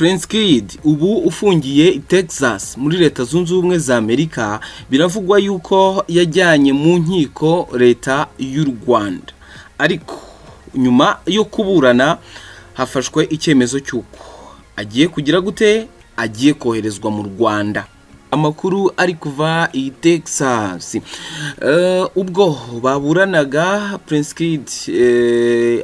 Prince Kid ubu ufungiye i Texas muri Leta Zunze Ubumwe za Amerika biravugwa yuko yajyanye mu nkiko leta y'u Rwanda, ariko nyuma yo kuburana hafashwe icyemezo cy'uko agiye kugira gute, agiye koherezwa mu Rwanda. Amakuru ari kuva i Texas ubwo baburanaga Prince Kid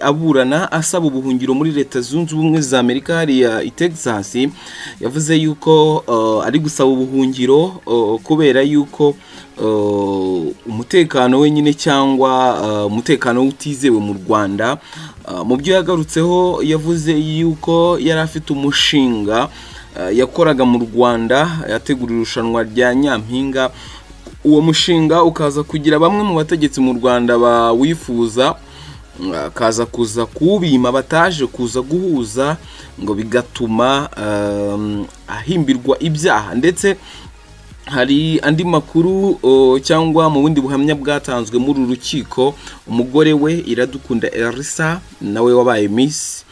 aburana asaba ubuhungiro muri Leta Zunze Ubumwe za Amerika hariya i Texas, yavuze yuko ari gusaba ubuhungiro kubera yuko umutekano we nyine cyangwa umutekano utizewe mu Rwanda. Mu byo yagarutseho yavuze yuko yari afite umushinga yakoraga mu Rwanda, yategura irushanwa rya Nyampinga. Uwo mushinga ukaza kugira bamwe mu bategetsi mu Rwanda bawifuza, kaza kuza kubima bataje kuza guhuza, ngo bigatuma ahimbirwa ibyaha. Ndetse hari andi makuru cyangwa mu bundi buhamya bwatanzwe muri urukiko, umugore we Iradukunda Elisa nawe wabaye Miss,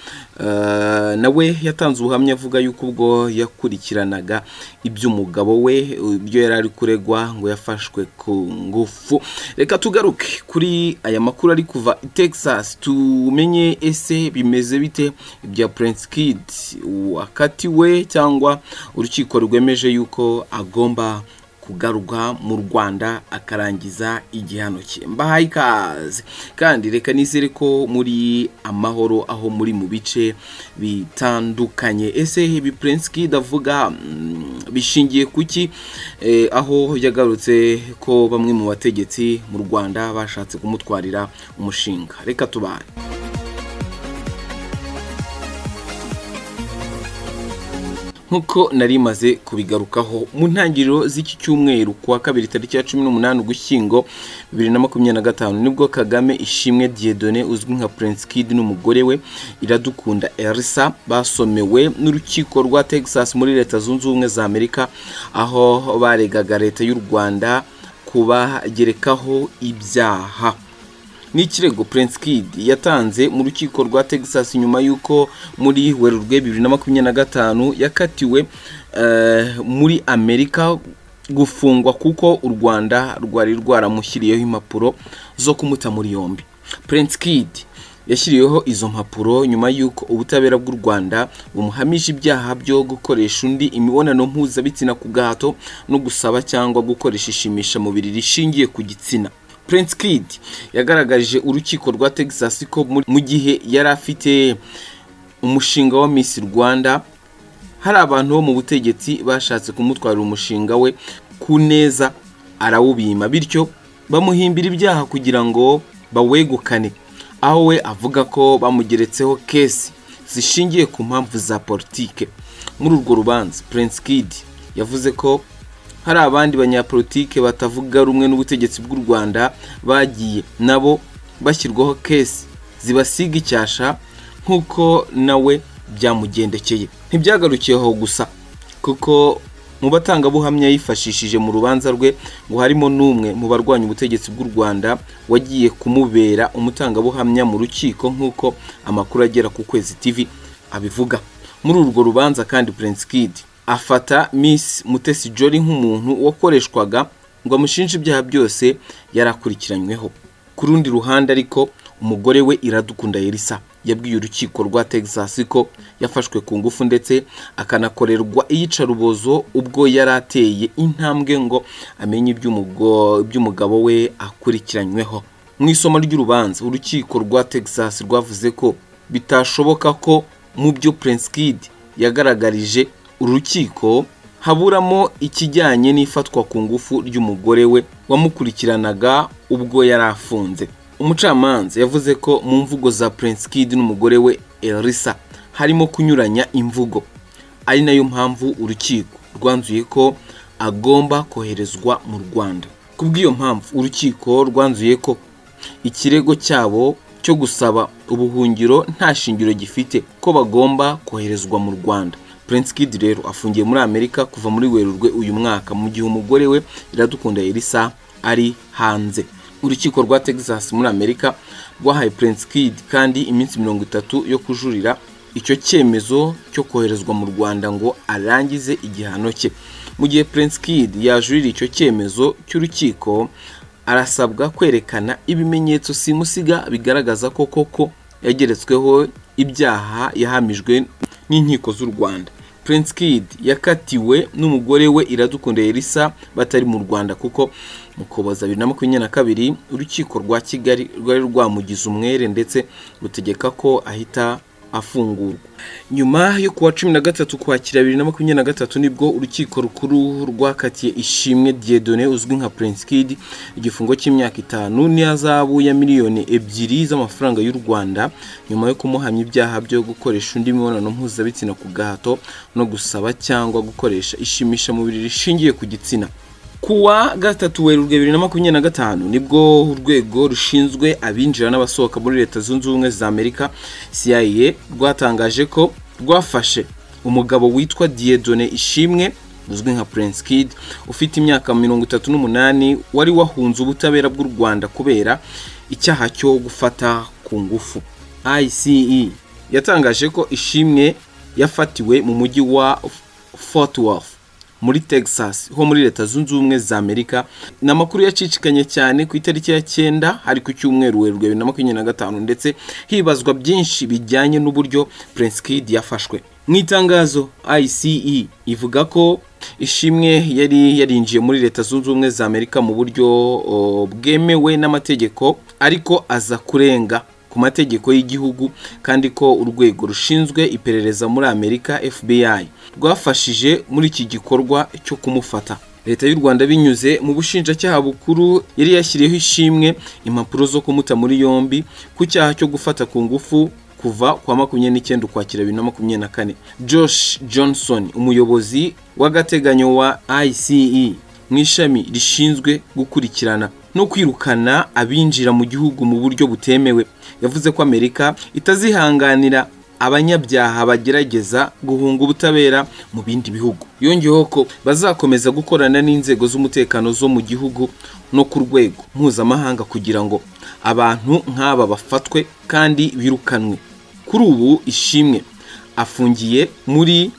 nawe yatanze ubuhamya avuga yuko ubwo yakurikiranaga iby'umugabo we, ibyo yari ari kuregwa ngo yafashwe ku ngufu. Reka tugaruke kuri aya makuru ari kuva i Texas, tumenye ese bimeze bite ibya Prince Kid wakatiwe cyangwa urukiko rwemeje yuko agomba kugaruka mu Rwanda akarangiza igihano cye. Mbahaye ikaze kandi reka nizere ko muri amahoro aho muri mu bice bitandukanye. Ese ibi Prince Kid avuga bishingiye kuki, aho yagarutse ko bamwe mu bategetsi mu Rwanda bashatse kumutwarira umushinga? Reka tubane. Nkuko nari maze kubigarukaho mu ntangiriro z'iki cyumweru kuwa kabiri tariki ya 18 Ugushyingo 2025 nibwo Kagame Ishimwe Dieudonné uzwi nka Prince Kid n'umugore we Iradukunda Elisa basomewe n'urukiko rwa Texas muri Leta Zunze Ubumwe za Amerika, aho baregaga leta y'u Rwanda kubagerekaho ibyaha. N'ikirego Prince Kid yatanze mu rukiko rwa Texas nyuma yuko muri Werurwe 2025 yakatiwe muri Amerika gufungwa kuko u Rwanda rwari rwaramushyiriyeho impapuro zo kumuta muri yombi. Prince Kid yashyiriyeho izo mpapuro nyuma yuko ubutabera bw'u Rwanda bumuhamije ibyaha byo gukoresha undi imibonano mpuzabitsina ku gahato no gusaba cyangwa gukoresha ishimisha mubiri rishingiye ku gitsina. Prince Kid yagaragaje urukiko rwa Texas ko mu gihe yari afite umushinga wa Miss Rwanda hari abantu bo mu butegetsi bashatse kumutwarira umushinga we ku neza arawubima, bityo bamuhimbira ibyaha kugira ngo bawegukane, aho we avuga ko bamugeretseho kesi zishingiye ku mpamvu za politike. Muri urwo rubanza Prince Kid yavuze ko hari abandi banyapolitike batavuga rumwe n'ubutegetsi bw'u Rwanda bagiye nabo bashyirwaho kesi zibasiga icyasha nkuko nawe byamugendekeye. Ntibyagarukiyeho gusa kuko mu batangabuhamya yifashishije mu rubanza rwe ngo harimo n'umwe mu barwanya ubutegetsi bw'u Rwanda wagiye kumubera umutangabuhamya mu rukiko nkuko amakuru agera ku Kwezi TV abivuga. Muri urwo rubanza kandi Prince Kid afata Miss Mutesi Jolly nk'umuntu wakoreshwaga ngo amushinje ibyaha byose yarakurikiranyweho. Ku rundi ruhande ariko umugore we Iradukunda Elisa yabwiye urukiko rwa Texas ko yafashwe ku ngufu ndetse akanakorerwa iyicarubozo ubwo yarateye intambwe ngo amenye iby'umugabo we akurikiranyweho. Mu isomo ry'urubanza urukiko rwa Texas rwavuze ko bitashoboka ko mu byo Prince Kid yagaragarije urukiko haburamo ikijyanye n'ifatwa ku ngufu ry'umugore we wamukurikiranaga ubwo yarafunze. Umucamanza yavuze ko mu mvugo za Prince Kid n'umugore we Elisa harimo kunyuranya imvugo, ari nayo mpamvu urukiko rwanzuye ko agomba koherezwa mu Rwanda. Kubw'iyo mpamvu urukiko rwanzuye ko ikirego cyabo cyo gusaba ubuhungiro nta shingiro gifite, ko bagomba koherezwa mu Rwanda. Prince Kid rero afungiye muri Amerika kuva muri Werurwe uyu mwaka, mu gihe umugore we Iradukunda Elisa ari hanze. Urukiko rwa Texas muri Amerika rwahaye Prince Kid kandi iminsi 30 yo kujurira icyo cyemezo cyo koherezwa mu Rwanda ngo arangize igihano cye. Mu gihe Prince Kid yajurira icyo cyemezo cy'urukiko, arasabwa kwerekana ibimenyetso simusiga bigaragaza ko koko yageretsweho ibyaha yahamijwe n'inkiko z'u Rwanda. Prince Kid yakatiwe n'umugore we Iradukunda Elisa batari mu Rwanda kuko mu Ukuboza 2022 urukiko rwa Kigali rwari rwamugize umwere ndetse rutegeka ko ahita afungurwa. Nyuma yo kuwa 13 Ukwakira 2023 nibwo urukiko rukuru rwakatiye Ishimwe Dieudonné uzwi nka Prince Kid igifungo cy'imyaka 5 n'ihazabu ya miliyoni 2 z'amafaranga y'u Rwanda nyuma yo kumuhamya ibyaha byo gukoresha undi mibonano mpuzabitsina ku gahato no gusaba cyangwa gukoresha ishimisha mubiri rishingiye ku gitsina. Kuwa 3 Werurwe 2025 nibwo urwego rushinzwe abinjira n'abasohoka muri Leta Zunze Ubumwe za Amerika CIA rwatangaje ko rwafashe umugabo witwa Dieudonné Ishimwe uzwi nka Prince Kid ufite imyaka 38 wari wahunze ubutabera bw'u Rwanda kubera icyaha cyo gufata ku ngufu. ICE yatangaje ko Ishimwe yafatiwe mu mujyi wa Fort Worth muri Texas ho muri Leta Zunze Ubumwe za Amerika. Namakuru yacicikanye cyane ku itariki ya 9 hari ku cyumweru Werurwe 2025 ndetse hibazwa byinshi bijyanye n'uburyo Prince Kid yafashwe. Mu itangazo ICE ivuga ko Ishimwe yari yarinjiye muri Leta Zunze Ubumwe za Amerika mu buryo bwemewe n'amategeko ariko aza kurenga ku mategeko y'igihugu kandi ko urwego rushinzwe iperereza muri Amerika FBI rwafashije muri iki gikorwa cyo kumufata. Leta y'u Rwanda binyuze mu bushinjacyaha bukuru yari yashyiriyeho Ishimwe impapuro zo kumuta muri yombi ku cyaha cyo gufata ku ngufu kuva kwa 29 Ukwakira 2024. Josh Johnson umuyobozi w'agateganyo wa ICE mu ishami rishinzwe gukurikirana no kwirukana abinjira mu gihugu mu buryo butemewe yavuze ko Amerika itazihanganira abanyabyaha bagerageza guhunga ubutabera mu bindi bihugu. Yongeyeho ko bazakomeza gukorana n'inzego z'umutekano zo mu gihugu no ku rwego mpuzamahanga kugira ngo abantu nk'aba bafatwe kandi birukanwe. Kuri ubu Ishimwe afungiye muri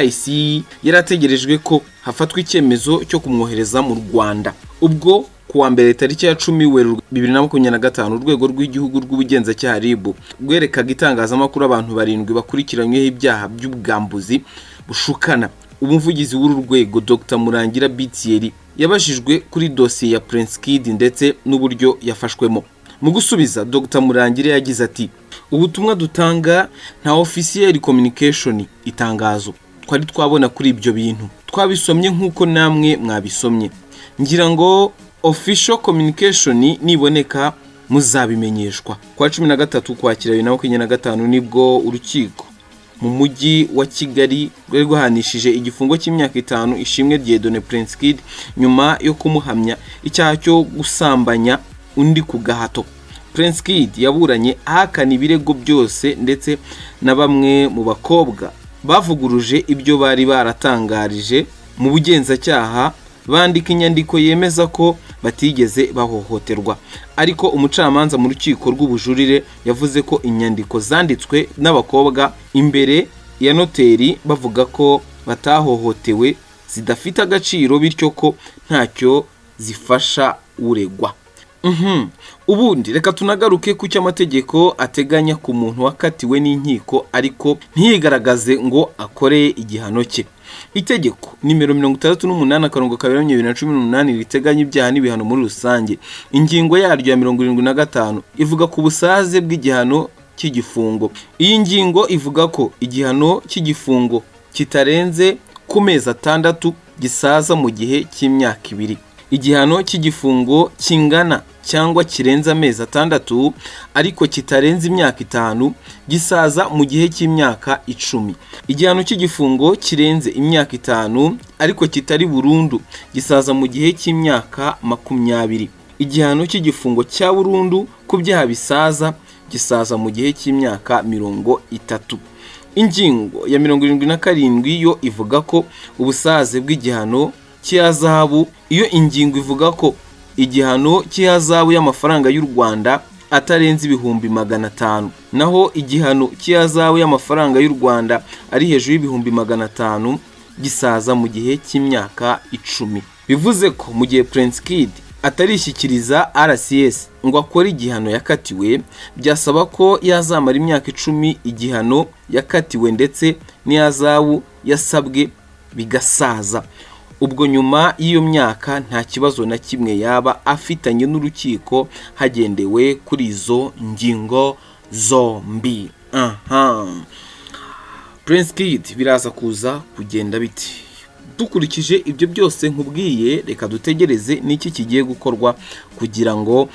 ICE yarategerejwe ko hafatwa icyemezo cyo kumwohereza mu Rwanda. Ubwo kuwa mbere tariki ya 10 Werurwe 2025 urwego rw'igihugu rw'ubugenzacyaha RIB rwerekaga itangazamakuru abantu 7 bakurikiranyweho ibyaha by'ubwambuzi bushukana. Umuvugizi w'uru rwego Dr Murangira Bitieri yabajijwe kuri dosiye ya Prince Kid ndetse n'uburyo yafashwemo. Mu gusubiza Dr Murangira yagize ati ubutumwa dutanga nta official communication itangazo twari twabona kuri ibyo bintu, twabisomye nk'uko namwe mwabisomye, ngira ngo official communication niboneka muzabimenyeshwa. Kwa 13 Ukwakira 2025 nibwo urukiko mu mujyi wa Kigali rwari rwahanishije igifungo cy'imyaka 5 Ishimwe Dieudonné Prince Kid nyuma yo kumuhamya icyaha cyo gusambanya undi ku gahato. Prince Kid yaburanye ahakana ibirego byose ndetse na bamwe mu bakobwa bavuguruje ibyo bari baratangarije mu bugenzacyaha bandika inyandiko yemeza ko batigeze bahohoterwa. Ariko umucamanza mu rukiko rw'ubujurire yavuze ko inyandiko zanditswe n'abakobwa imbere ya noteri bavuga ko batahohotewe zidafite agaciro bityo ko ntacyo zifasha uregwa. Ubundi reka tunagaruke ku cy'amategeko ateganya ku muntu wakatiwe n'inkiko ariko ntiyigaragaze ngo akore igihano cye. Itegeko nimero 68/2018 riteganya ibyaha n'ibihano muri rusange. Ingingo yaryo ya 75 ivuga ku busaze bw'igihano cy'igifungo. Iyi ngingo ivuga ko igihano cy'igifungo kitarenze ku mezi 6 gisaza mu gihe cy'imyaka 2. Igihano cy'igifungo kingana cyangwa kirenza amezi 6 ariko kitarenza imyaka 5 gisaza mu gihe cy'imyaka 10. Igihano cy'igifungo kirenze imyaka 5 ariko kitari burundu gisaza mu gihe cy'imyaka 20. Igihano cy'igifungo cya burundu ku byaha bisaza gisaza mu gihe cy'imyaka 30. Ingingo ya 77 yo ivuga ko ubusaze bw'igihano cy'ihazabu. Iyo ingingo ivuga ko igihano cy'ihazabu y'amafaranga y'u Rwanda atarenze ibihumbi 500, naho igihano cy'ihazabu y'amafaranga y'u Rwanda ari hejuru y'ibihumbi 500 gisaza mu gihe cy'imyaka 10. Bivuze ko mu gihe Prince Kid atarishyikiriza RCS ngo akore igihano yakatiwe, byasaba ko yazamara imyaka 10 igihano yakatiwe ndetse n'ihazabu yasabwe bigasaza. Ubwo nyuma y'iyo myaka nta kibazo na kimwe yaba afitanye n'urukiko hagendewe kuri izo ngingo zombi. Prince Kid biraza kuza kugenda biti. Dukurikije ibyo byose nkubwiye, reka dutegereze n'iki kigiye gukorwa kugira ngo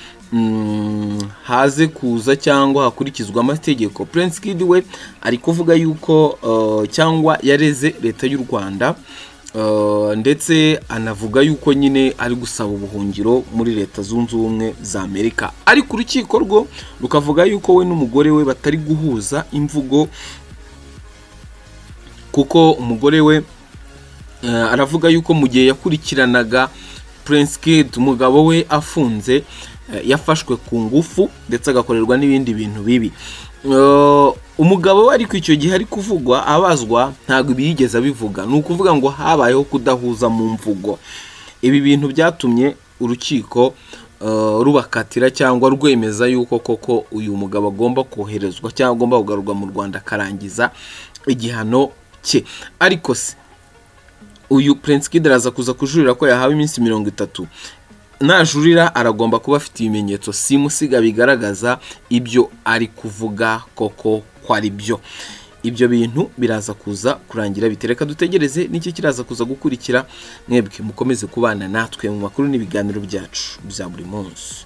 haze kuza cyangwa hakurikizwa amategeko. Prince Kid we ari kuvuga yuko cyangwa yareze leta y'u Rwanda, ndetse anavuga yuko nyine ari gusaba ubuhungiro muri Leta Zunze Ubumwe za Amerika, ariko urukiko rwo rukavuga yuko we n'umugore we batari guhuza imvugo, kuko umugore we aravuga yuko mu gihe yakurikiranaga Prince Kid umugabo we afunze, yafashwe ku ngufu ndetse agakorerwa n'ibindi bintu bibi. Umugabo we ariko icyo gihe ari kuvugwa abazwa ntago biyigeze abivuga, ni ukuvuga ngo habayeho kudahuza mu mvugo. Ibi bintu byatumye urukiko rubakatira cyangwa rwemeza yuko koko uyu mugabo agomba koherezwa cyangwa agomba kugarurwa mu Rwanda akarangiza igihano cye. Ariko se uyu Prince Kid araza kuza kujurira ko yahawe iminsi 30. Najurira aragomba kuba afite ibimenyetso simusiga bigaragaza ibyo ari kuvuga koko ko ari byo. Ibyo bintu biraza kuza kurangira bitereka dutegereze n'iki kiraza kuza gukurikira. Mwebwe mukomeze kubana natwe mu makuru n'ibiganiro byacu bya buri munsi.